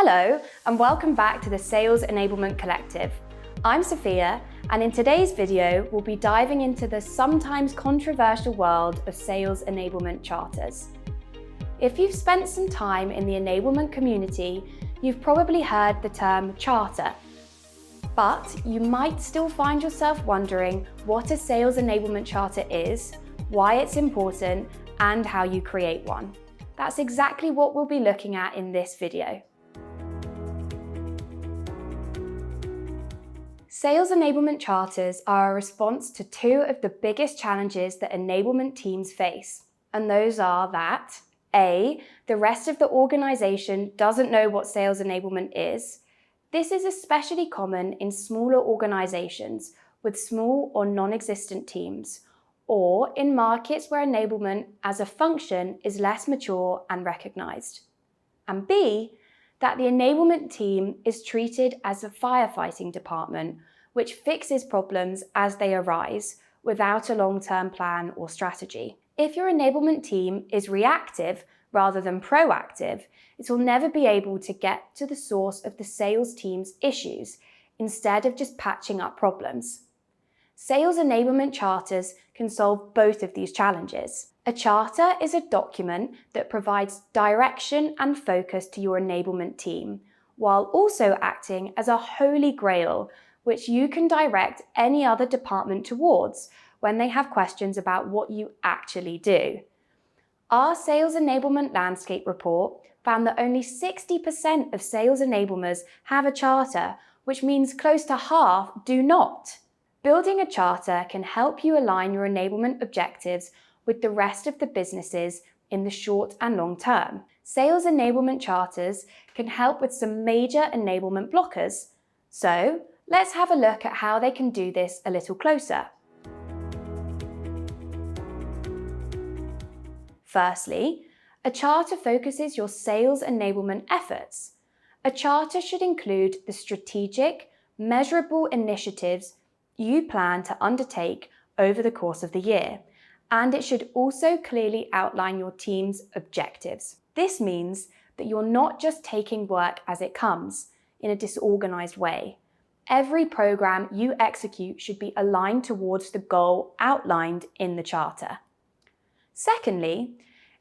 Hello, and welcome back to the Sales Enablement Collective. I'm Sophia, and in today's video, we'll be diving into the sometimes controversial world of sales enablement charters. If you've spent some time in the enablement community, you've probably heard the term charter. But you might still find yourself wondering what a sales enablement charter is, why it's important, and how you create one. That's exactly what we'll be looking at in this video. Sales enablement charters are a response to two of the biggest challenges that enablement teams face, and those are that A, the rest of the organization doesn't know what sales enablement is. This is especially common in smaller organizations with small or non-existent teams, or in markets where enablement as a function is less mature and recognized. And B, that the enablement team is treated as a firefighting department, which fixes problems as they arise without a long-term plan or strategy. If your enablement team is reactive rather than proactive, it will never be able to get to the source of the sales team's issues instead of just patching up problems. Sales enablement charters can solve both of these challenges. A charter is a document that provides direction and focus to your enablement team, while also acting as a holy grail which you can direct any other department towards when they have questions about what you actually do. Our Sales Enablement Landscape report found that only 60% of sales enablers have a charter, which means close to half do not. Building a charter can help you align your enablement objectives with the rest of the businesses in the short and long term. Sales enablement charters can help with some major enablement blockers. So, let's have a look at how they can do this a little closer. Firstly, a charter focuses your sales enablement efforts. A charter should include the strategic, measurable initiatives you plan to undertake over the course of the year, and it should also clearly outline your team's objectives. This means that you're not just taking work as it comes in a disorganized way. Every program you execute should be aligned towards the goal outlined in the charter. Secondly,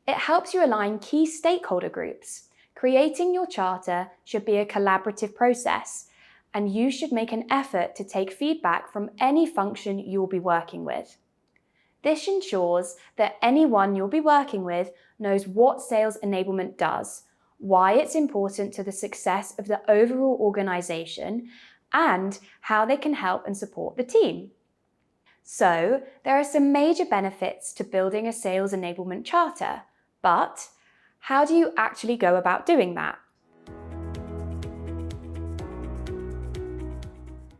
it helps you align key stakeholder groups. Creating your charter should be a collaborative process, and you should make an effort to take feedback from any function you'll be working with. This ensures that anyone you'll be working with knows what sales enablement does, why it's important to the success of the overall organization, and how they can help and support the team. So, there are some major benefits to building a sales enablement charter, but how do you actually go about doing that?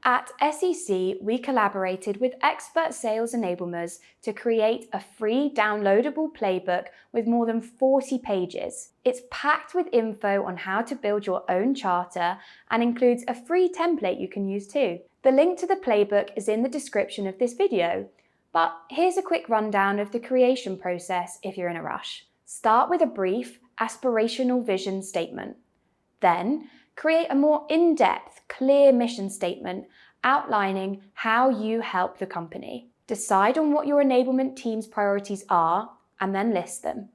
At SEC, we collaborated with expert sales enablers to create a free downloadable playbook with more than 40 pages. It's packed with info on how to build your own charter and includes a free template you can use too. The link to the playbook is in the description of this video, but here's a quick rundown of the creation process if you're in a rush. Start with a brief, aspirational vision statement. Then, create a more in-depth, clear mission statement outlining how you help the company. Decide on what your enablement team's priorities are and then list them.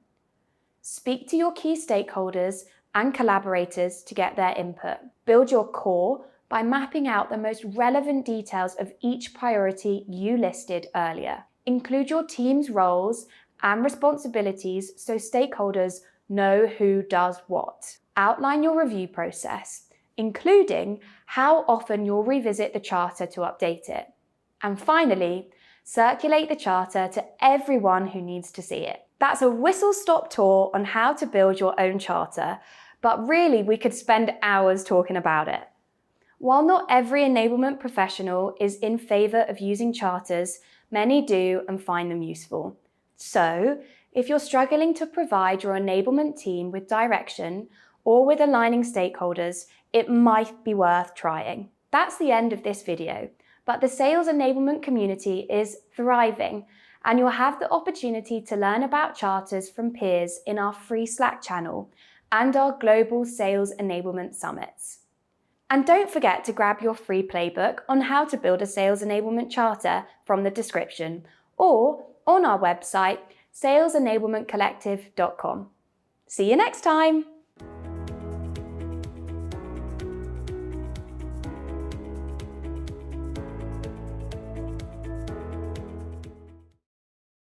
Speak to your key stakeholders and collaborators to get their input. Build your core by mapping out the most relevant details of each priority you listed earlier. Include your team's roles and responsibilities so stakeholders know who does what. Outline your review process, including how often you'll revisit the charter to update it. And finally, circulate the charter to everyone who needs to see it. That's a whistle-stop tour on how to build your own charter, but really we could spend hours talking about it. While not every enablement professional is in favor of using charters, many do and find them useful. So, if you're struggling to provide your enablement team with direction or with aligning stakeholders, it might be worth trying. That's the end of this video, but the sales enablement community is thriving, and you'll have the opportunity to learn about charters from peers in our free Slack channel and our global sales enablement summits. And don't forget to grab your free playbook on how to build a sales enablement charter from the description or on our website, salesenablementcollective.com. See you next time!